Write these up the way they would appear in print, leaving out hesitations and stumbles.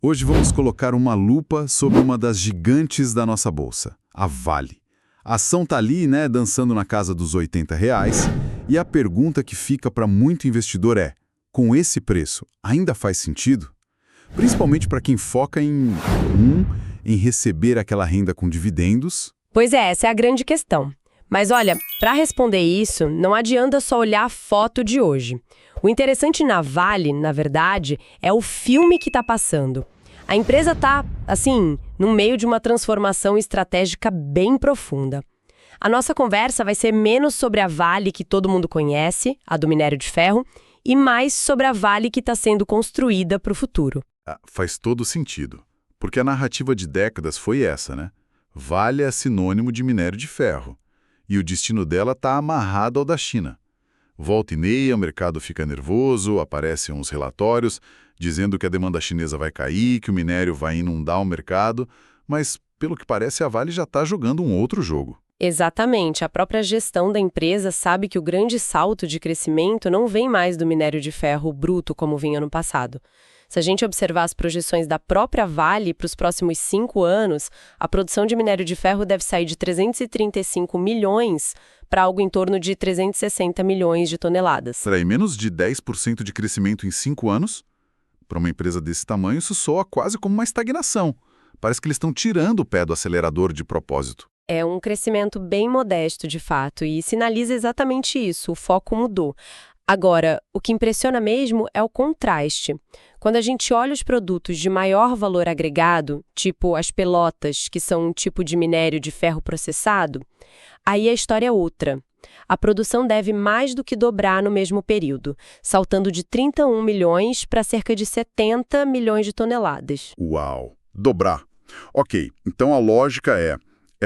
Hoje vamos colocar uma lupa sobre uma das gigantes da nossa bolsa, a Vale. A ação tá ali, né, dançando na casa dos R$ 80, e a pergunta que fica para muito investidor é: com esse preço, ainda faz sentido? Principalmente para quem foca em receber aquela renda com dividendos. Pois é, essa é a grande questão. Mas olha, para responder isso, não adianta só olhar a foto de hoje. O interessante na Vale, na verdade, é o filme que está passando. A empresa está, assim, no meio de uma transformação estratégica bem profunda. A nossa conversa vai ser menos sobre a Vale que todo mundo conhece, a do minério de ferro, e mais sobre a Vale que está sendo construída para o futuro. Faz todo sentido, porque a narrativa de décadas foi essa, né? Vale é sinônimo de minério de ferro, e o destino dela está amarrado ao da China. Volta e meia, o mercado fica nervoso, aparecem uns relatórios dizendo que a demanda chinesa vai cair, que o minério vai inundar o mercado, mas, pelo que parece, a Vale já está jogando um outro jogo. Exatamente. A própria gestão da empresa sabe que o grande salto de crescimento não vem mais do minério de ferro bruto como vinha no passado. Se a gente observar as projeções da própria Vale para os próximos 5 anos, a produção de minério de ferro deve sair de 335 milhões para algo em torno de 360 milhões de toneladas. Peraí, menos de 10% de crescimento em 5 anos? Para uma empresa desse tamanho, isso soa quase como uma estagnação. Parece que eles estão tirando o pé do acelerador de propósito. É um crescimento bem modesto, de fato, e sinaliza exatamente isso, o foco mudou. Agora, o que impressiona mesmo é o contraste. Quando a gente olha os produtos de maior valor agregado, tipo as pelotas, que são um tipo de minério de ferro processado, aí a história é outra. A produção deve mais do que dobrar no mesmo período, saltando de 31 milhões para cerca de 70 milhões de toneladas. Uau! Dobrar. Ok, então a lógica é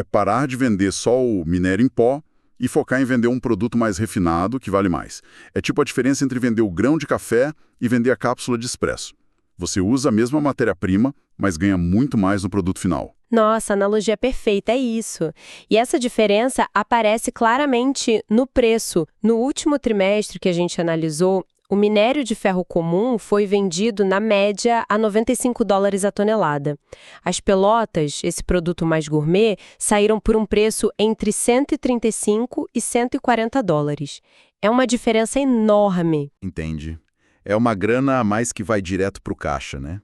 parar de vender só o minério em pó e focar em vender um produto mais refinado, que vale mais. É tipo a diferença entre vender o grão de café e vender a cápsula de expresso. Você usa a mesma matéria-prima, mas ganha muito mais no produto final. Nossa, a analogia é perfeita, é isso. E essa diferença aparece claramente no preço. No último trimestre que a gente analisou, o minério de ferro comum foi vendido, na média, a $95 a tonelada. As pelotas, esse produto mais gourmet, saíram por um preço entre $135 e $140. É uma diferença enorme. Entende? É uma grana a mais que vai direto para o caixa, né?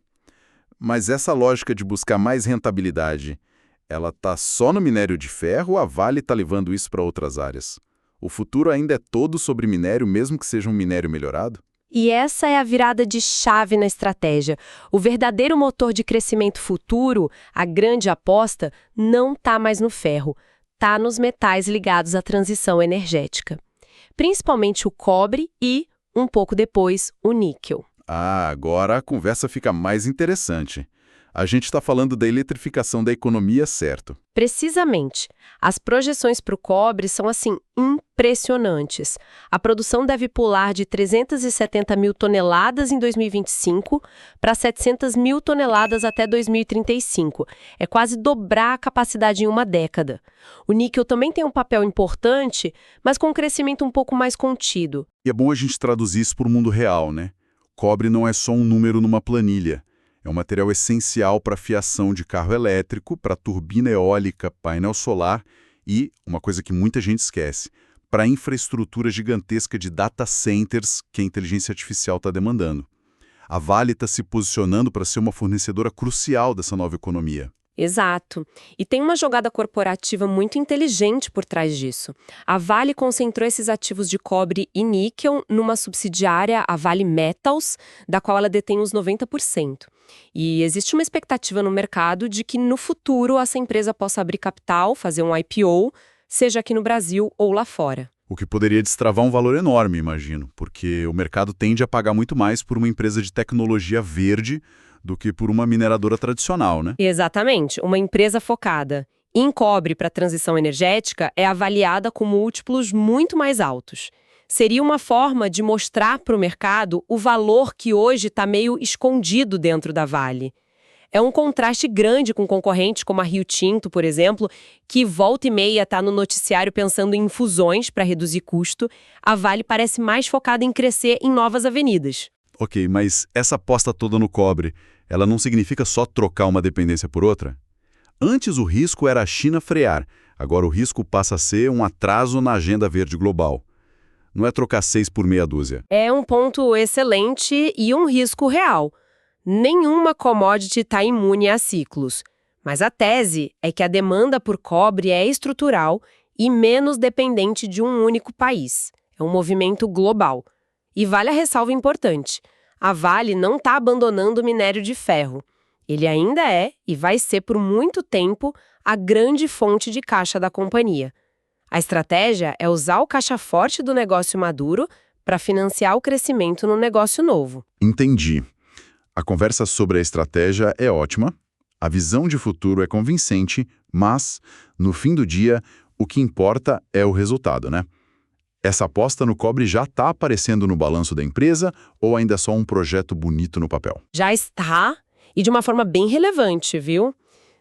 Mas essa lógica de buscar mais rentabilidade, ela tá só no minério de ferro ou a Vale está levando isso para outras áreas? O futuro ainda é todo sobre minério, mesmo que seja um minério melhorado? E essa é a virada de chave na estratégia. O verdadeiro motor de crescimento futuro, a grande aposta, não está mais no ferro, está nos metais ligados à transição energética. Principalmente o cobre e, um pouco depois, o níquel. Agora a conversa fica mais interessante. A gente está falando da eletrificação da economia, certo? Precisamente. As projeções para o cobre são, assim, impressionantes. A produção deve pular de 370 mil toneladas em 2025 para 700 mil toneladas até 2035. É quase dobrar a capacidade em uma década. O níquel também tem um papel importante, mas com um crescimento um pouco mais contido. E é bom a gente traduzir isso para o mundo real, né? Cobre não é só um número numa planilha. É um material essencial para a fiação de carro elétrico, para turbina eólica, painel solar e, uma coisa que muita gente esquece, para a infraestrutura gigantesca de data centers que a inteligência artificial está demandando. A Vale está se posicionando para ser uma fornecedora crucial dessa nova economia. Exato. E tem uma jogada corporativa muito inteligente por trás disso. A Vale concentrou esses ativos de cobre e níquel numa subsidiária, a Vale Metals, da qual ela detém uns 90%. E existe uma expectativa no mercado de que no futuro essa empresa possa abrir capital, fazer um IPO, seja aqui no Brasil ou lá fora. O que poderia destravar um valor enorme, imagino, porque o mercado tende a pagar muito mais por uma empresa de tecnologia verde do que por uma mineradora tradicional, né? Exatamente. Uma empresa focada em cobre para a transição energética é avaliada com múltiplos muito mais altos. Seria uma forma de mostrar para o mercado o valor que hoje está meio escondido dentro da Vale. É um contraste grande com concorrentes como a Rio Tinto, por exemplo, que volta e meia está no noticiário pensando em fusões para reduzir custo. A Vale parece mais focada em crescer em novas avenidas. Ok, mas essa aposta toda no cobre, ela não significa só trocar uma dependência por outra? Antes o risco era a China frear, agora o risco passa a ser um atraso na agenda verde global. Não é trocar 6 por meia dúzia. É um ponto excelente e um risco real. Nenhuma commodity está imune a ciclos. Mas a tese é que a demanda por cobre é estrutural e menos dependente de um único país. É um movimento global. E vale a ressalva importante. A Vale não está abandonando o minério de ferro. Ele ainda é, e vai ser por muito tempo, a grande fonte de caixa da companhia. A estratégia é usar o caixa forte do negócio maduro para financiar o crescimento no negócio novo. Entendi. A conversa sobre a estratégia é ótima, a visão de futuro é convincente, mas, no fim do dia, o que importa é o resultado, né? Essa aposta no cobre já está aparecendo no balanço da empresa ou ainda é só um projeto bonito no papel? Já está, e de uma forma bem relevante, viu?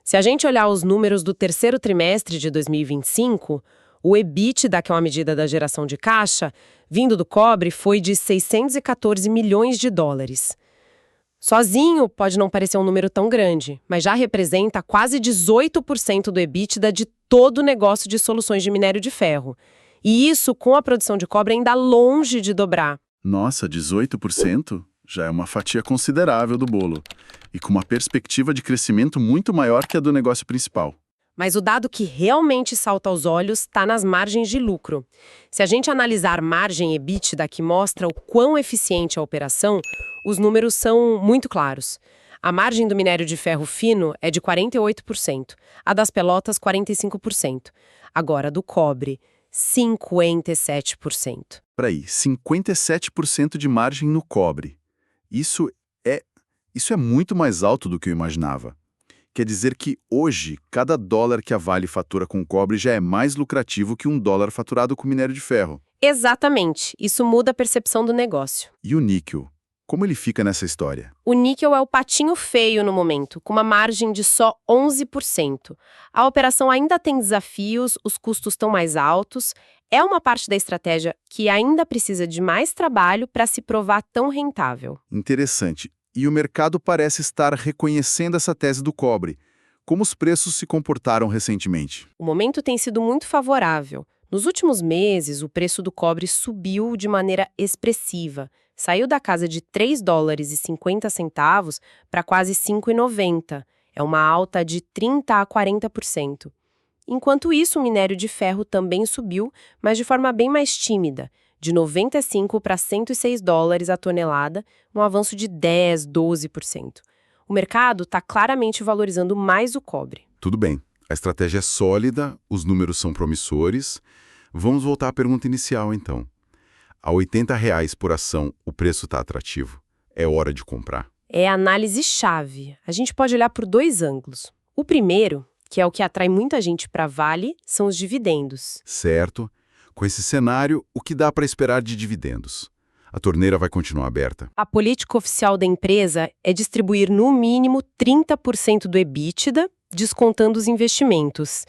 Se a gente olhar os números do terceiro trimestre de 2025, o EBITDA, que é uma medida da geração de caixa, vindo do cobre, foi de 614 milhões de dólares. Sozinho pode não parecer um número tão grande, mas já representa quase 18% do EBITDA de todo o negócio de soluções de minério de ferro. E isso, com a produção de cobre, ainda longe de dobrar. Nossa, 18%? Já é uma fatia considerável do bolo. E com uma perspectiva de crescimento muito maior que a do negócio principal. Mas o dado que realmente salta aos olhos está nas margens de lucro. Se a gente analisar margem EBITDA, que mostra o quão eficiente é a operação, os números são muito claros. A margem do minério de ferro fino é de 48%, a das pelotas 45%. Agora, a do cobre, 57%. Peraí, 57% de margem no cobre. Isso é muito mais alto do que eu imaginava. Quer dizer que hoje, cada dólar que a Vale fatura com cobre já é mais lucrativo que $1 faturado com minério de ferro. Exatamente. Isso muda a percepção do negócio. E o níquel? Como ele fica nessa história? O níquel é o patinho feio no momento, com uma margem de só 11%. A operação ainda tem desafios, os custos estão mais altos. É uma parte da estratégia que ainda precisa de mais trabalho para se provar tão rentável. Interessante. E o mercado parece estar reconhecendo essa tese do cobre. Como os preços se comportaram recentemente? O momento tem sido muito favorável. Nos últimos meses, o preço do cobre subiu de maneira expressiva. Saiu da casa de $3,50 para quase $5,90. É uma alta de 30% a 40%. Enquanto isso, o minério de ferro também subiu, mas de forma bem mais tímida, de 95 para $106 a tonelada, um avanço de 10%, 12%. O mercado está claramente valorizando mais o cobre. Tudo bem, a estratégia é sólida, os números são promissores. Vamos voltar à pergunta inicial, então. A R$80 por ação, o preço está atrativo. É hora de comprar. É a análise-chave. A gente pode olhar por dois ângulos. O primeiro, que é o que atrai muita gente para a Vale, são os dividendos. Certo. Com esse cenário, o que dá para esperar de dividendos? A torneira vai continuar aberta. A política oficial da empresa é distribuir no mínimo 30% do EBITDA, descontando os investimentos.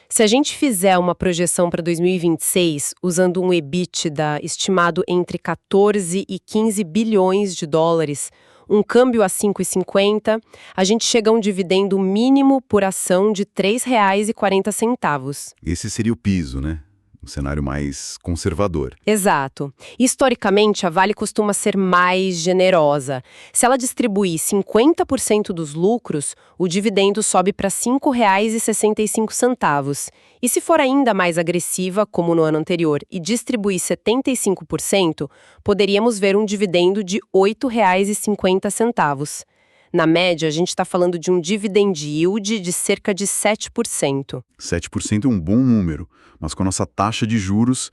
Se a gente fizer uma projeção para 2026, usando um EBITDA estimado entre 14 e 15 bilhões de dólares, um câmbio a 5,50, a gente chega a um dividendo mínimo por ação de R$ 3,40. Esse seria o piso, né? Um cenário mais conservador. Exato. Historicamente, a Vale costuma ser mais generosa. Se ela distribuir 50% dos lucros, o dividendo sobe para R$ 5,65. E se for ainda mais agressiva, como no ano anterior, e distribuir 75%, poderíamos ver um dividendo de R$ 8,50. Na média, a gente está falando de um dividend yield de cerca de 7%. 7% é um bom número, mas com a nossa taxa de juros,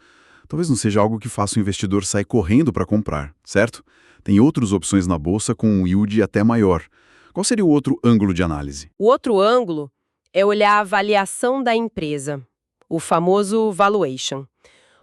talvez não seja algo que faça o investidor sair correndo para comprar, certo? Tem outras opções na bolsa com um yield até maior. Qual seria o outro ângulo de análise? O outro ângulo é olhar a avaliação da empresa, o famoso valuation.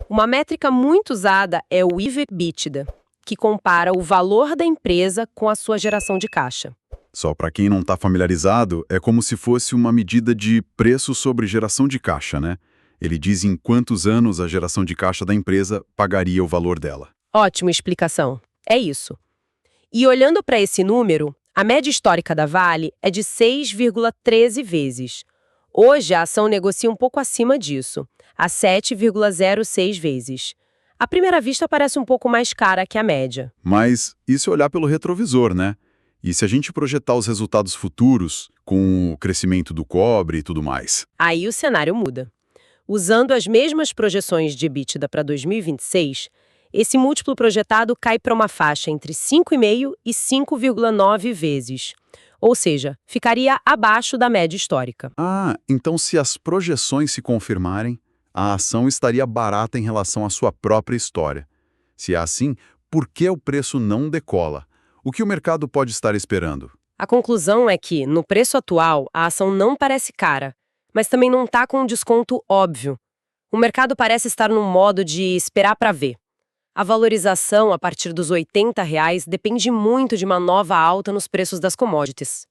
Uma métrica muito usada é o EV/EBITDA, que compara o valor da empresa com a sua geração de caixa. Só para quem não está familiarizado, é como se fosse uma medida de preço sobre geração de caixa, né? Ele diz em quantos anos a geração de caixa da empresa pagaria o valor dela. Ótima explicação. É isso. E olhando para esse número, A média histórica da Vale é de 6,13 vezes. Hoje, a ação negocia um pouco acima disso, a 7,06 vezes. À primeira vista, parece um pouco mais cara que a média. Mas isso é olhar pelo retrovisor, né? E se a gente projetar os resultados futuros, com o crescimento do cobre e tudo mais? Aí o cenário muda. Usando as mesmas projeções de EBITDA para 2026, esse múltiplo projetado cai para uma faixa entre 5,5 e 5,9 vezes. Ou seja, ficaria abaixo da média histórica. Ah, então se as projeções se confirmarem, a ação estaria barata em relação à sua própria história. Se é assim, por que o preço não decola? O que o mercado pode estar esperando? A conclusão é que, no preço atual, a ação não parece cara, mas também não está com um desconto óbvio. O mercado parece estar num modo de esperar para ver. A valorização a partir dos R$ 80 depende muito de uma nova alta nos preços das commodities.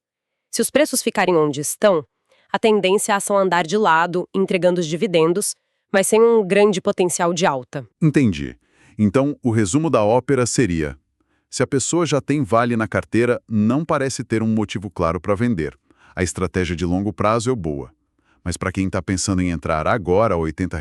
Se os preços ficarem onde estão, a tendência é a ação andar de lado, entregando os dividendos, mas sem um grande potencial de alta. Entendi. Então, o resumo da ópera seria: se a pessoa já tem Vale na carteira, não parece ter um motivo claro para vender. A estratégia de longo prazo é boa. Mas para quem está pensando em entrar agora a R$ 80,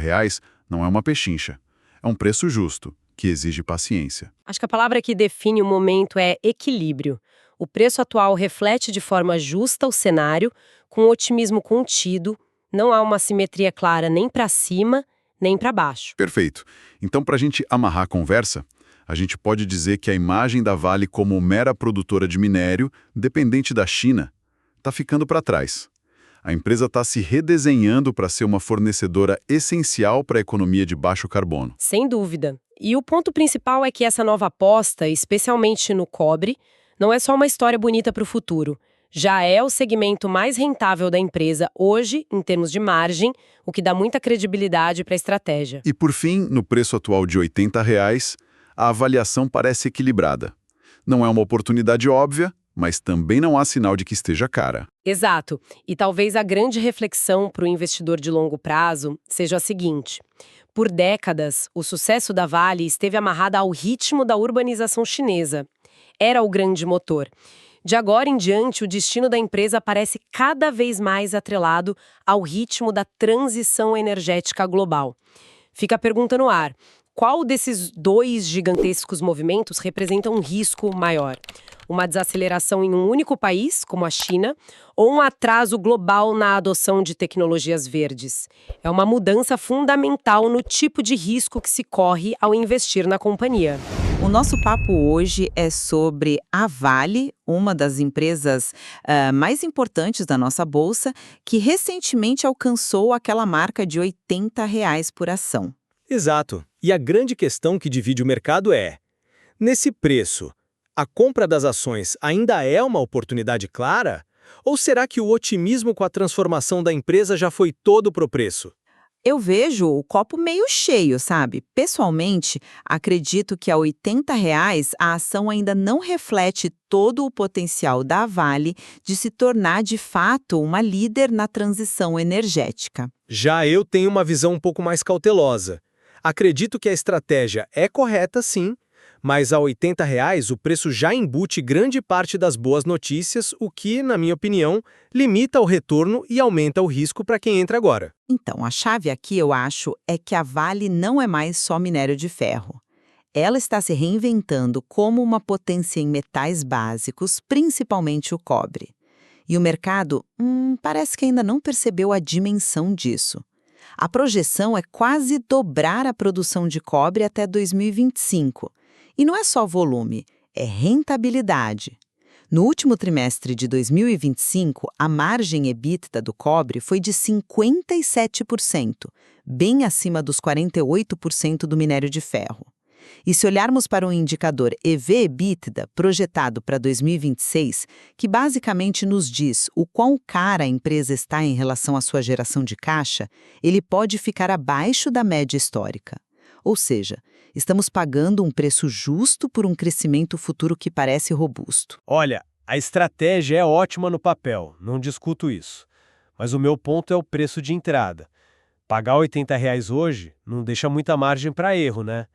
não é uma pechincha. É um preço justo, que exige paciência. Acho que a palavra que define o momento é equilíbrio. O preço atual reflete de forma justa o cenário, com otimismo contido, não há uma simetria clara nem para cima, nem para baixo. Perfeito. Então, para a gente amarrar a conversa, a gente pode dizer que a imagem da Vale como mera produtora de minério, dependente da China, está ficando para trás. A empresa está se redesenhando para ser uma fornecedora essencial para a economia de baixo carbono. Sem dúvida. E o ponto principal é que essa nova aposta, especialmente no cobre, não é só uma história bonita para o futuro. Já é o segmento mais rentável da empresa hoje, em termos de margem, o que dá muita credibilidade para a estratégia. E por fim, no preço atual de R$ 80, a avaliação parece equilibrada. Não é uma oportunidade óbvia, mas também não há sinal de que esteja cara. Exato. E talvez a grande reflexão para o investidor de longo prazo seja a seguinte: por décadas, o sucesso da Vale esteve amarrado ao ritmo da urbanização chinesa. Era o grande motor. De agora em diante, o destino da empresa parece cada vez mais atrelado ao ritmo da transição energética global. Fica a pergunta no ar: qual desses dois gigantescos movimentos representa um risco maior? Uma desaceleração em um único país, como a China, ou um atraso global na adoção de tecnologias verdes? É uma mudança fundamental no tipo de risco que se corre ao investir na companhia. O nosso papo hoje é sobre a Vale, uma das empresas mais importantes da nossa bolsa, que recentemente alcançou aquela marca de R$ 80 por ação. Exato. E a grande questão que divide o mercado é: nesse preço, a compra das ações ainda é uma oportunidade clara? Ou será que o otimismo com a transformação da empresa já foi todo pro preço? Eu vejo o copo meio cheio, sabe? Pessoalmente, acredito que a R$ 80 a ação ainda não reflete todo o potencial da Vale de se tornar de fato uma líder na transição energética. Já eu tenho uma visão um pouco mais cautelosa. Acredito que a estratégia é correta, sim, mas a R$ 80 o preço já embute grande parte das boas notícias, o que, na minha opinião, limita o retorno e aumenta o risco para quem entra agora. Então, a chave aqui, eu acho, é que a Vale não é mais só minério de ferro. Ela está se reinventando como uma potência em metais básicos, principalmente o cobre. E o mercado, parece que ainda não percebeu a dimensão disso. A projeção é quase dobrar a produção de cobre até 2025. E não é só volume, é rentabilidade. No último trimestre de 2025, a margem EBITDA do cobre foi de 57%, bem acima dos 48% do minério de ferro. E se olharmos para um indicador EV/EBITDA projetado para 2026, que basicamente nos diz o quão cara a empresa está em relação à sua geração de caixa, ele pode ficar abaixo da média histórica. Ou seja, estamos pagando um preço justo por um crescimento futuro que parece robusto. Olha, a estratégia é ótima no papel, não discuto isso. Mas o meu ponto é o preço de entrada. Pagar R$ 80 hoje não deixa muita margem para erro, né?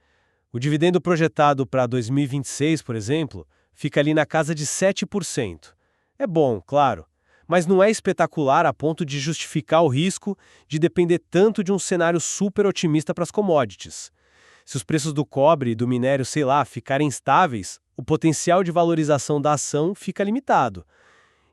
O dividendo projetado para 2026, por exemplo, fica ali na casa de 7%. É bom, claro, mas não é espetacular a ponto de justificar o risco de depender tanto de um cenário super otimista para as commodities. Se os preços do cobre e do minério, sei lá, ficarem estáveis, o potencial de valorização da ação fica limitado.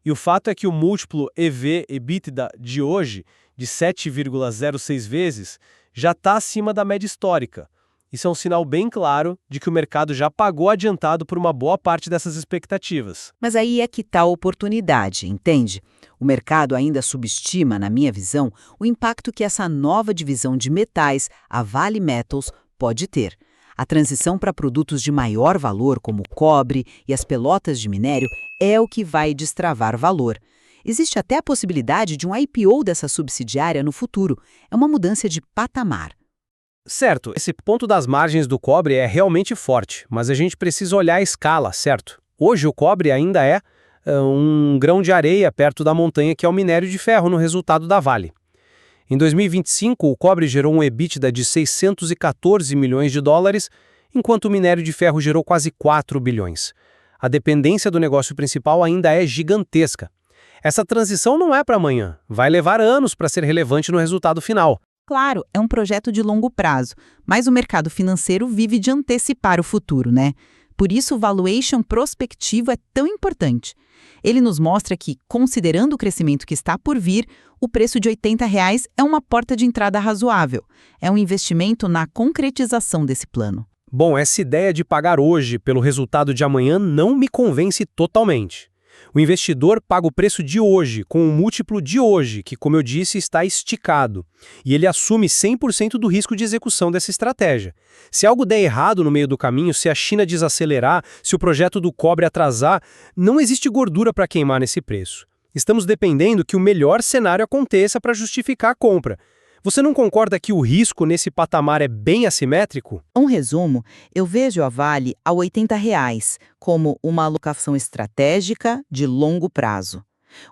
E o fato é que o múltiplo EV/EBITDA de hoje, de 7,06 vezes, já está acima da média histórica. Isso é um sinal bem claro de que o mercado já pagou adiantado por uma boa parte dessas expectativas. Mas aí é que está a oportunidade, entende? O mercado ainda subestima, na minha visão, o impacto que essa nova divisão de metais, a Vale Metals, pode ter. A transição para produtos de maior valor, como o cobre e as pelotas de minério, é o que vai destravar valor. Existe até a possibilidade de um IPO dessa subsidiária no futuro. É uma mudança de patamar. Certo, esse ponto das margens do cobre é realmente forte, mas a gente precisa olhar a escala, certo? Hoje o cobre ainda é um grão de areia perto da montanha que é o minério de ferro no resultado da Vale. Em 2025, o cobre gerou um EBITDA de 614 milhões de dólares, enquanto o minério de ferro gerou quase 4 bilhões. A dependência do negócio principal ainda é gigantesca. Essa transição não é para amanhã, vai levar anos para ser relevante no resultado final. Claro, é um projeto de longo prazo, mas o mercado financeiro vive de antecipar o futuro, né? Por isso o valuation prospectivo é tão importante. Ele nos mostra que, considerando o crescimento que está por vir, o preço de R$80 é uma porta de entrada razoável. É um investimento na concretização desse plano. Bom, essa ideia de pagar hoje pelo resultado de amanhã não me convence totalmente. O investidor paga o preço de hoje, com o múltiplo de hoje, que, como eu disse, está esticado. E ele assume 100% do risco de execução dessa estratégia. Se algo der errado no meio do caminho, se a China desacelerar, se o projeto do cobre atrasar, não existe gordura para queimar nesse preço. Estamos dependendo que o melhor cenário aconteça para justificar a compra. Você não concorda que o risco nesse patamar é bem assimétrico? Um resumo, eu vejo a Vale a R$80 como uma alocação estratégica de longo prazo.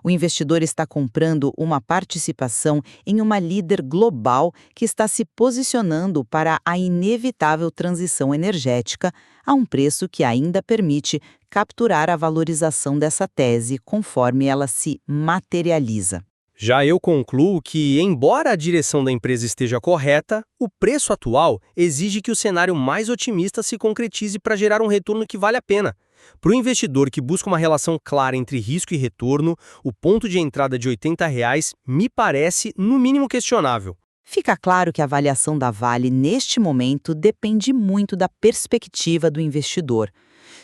O investidor está comprando uma participação em uma líder global que está se posicionando para a inevitável transição energética a um preço que ainda permite capturar a valorização dessa tese conforme ela se materializa. Já eu concluo que, embora a direção da empresa esteja correta, o preço atual exige que o cenário mais otimista se concretize para gerar um retorno que vale a pena. Para o investidor que busca uma relação clara entre risco e retorno, o ponto de entrada de R$80 me parece, no mínimo, questionável. Fica claro que a avaliação da Vale, neste momento, depende muito da perspectiva do investidor.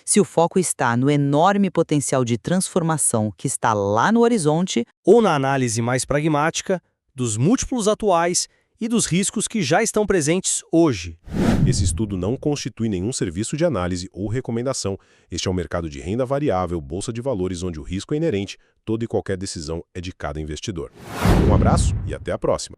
Se o foco está no enorme potencial de transformação que está lá no horizonte, Ou na análise mais pragmática, dos múltiplos atuais e dos riscos que já estão presentes hoje. Esse estudo não constitui nenhum serviço de análise ou recomendação. Este é um mercado de renda variável, bolsa de valores, onde o risco é inerente, toda e qualquer decisão é de cada investidor. Um abraço e até a próxima!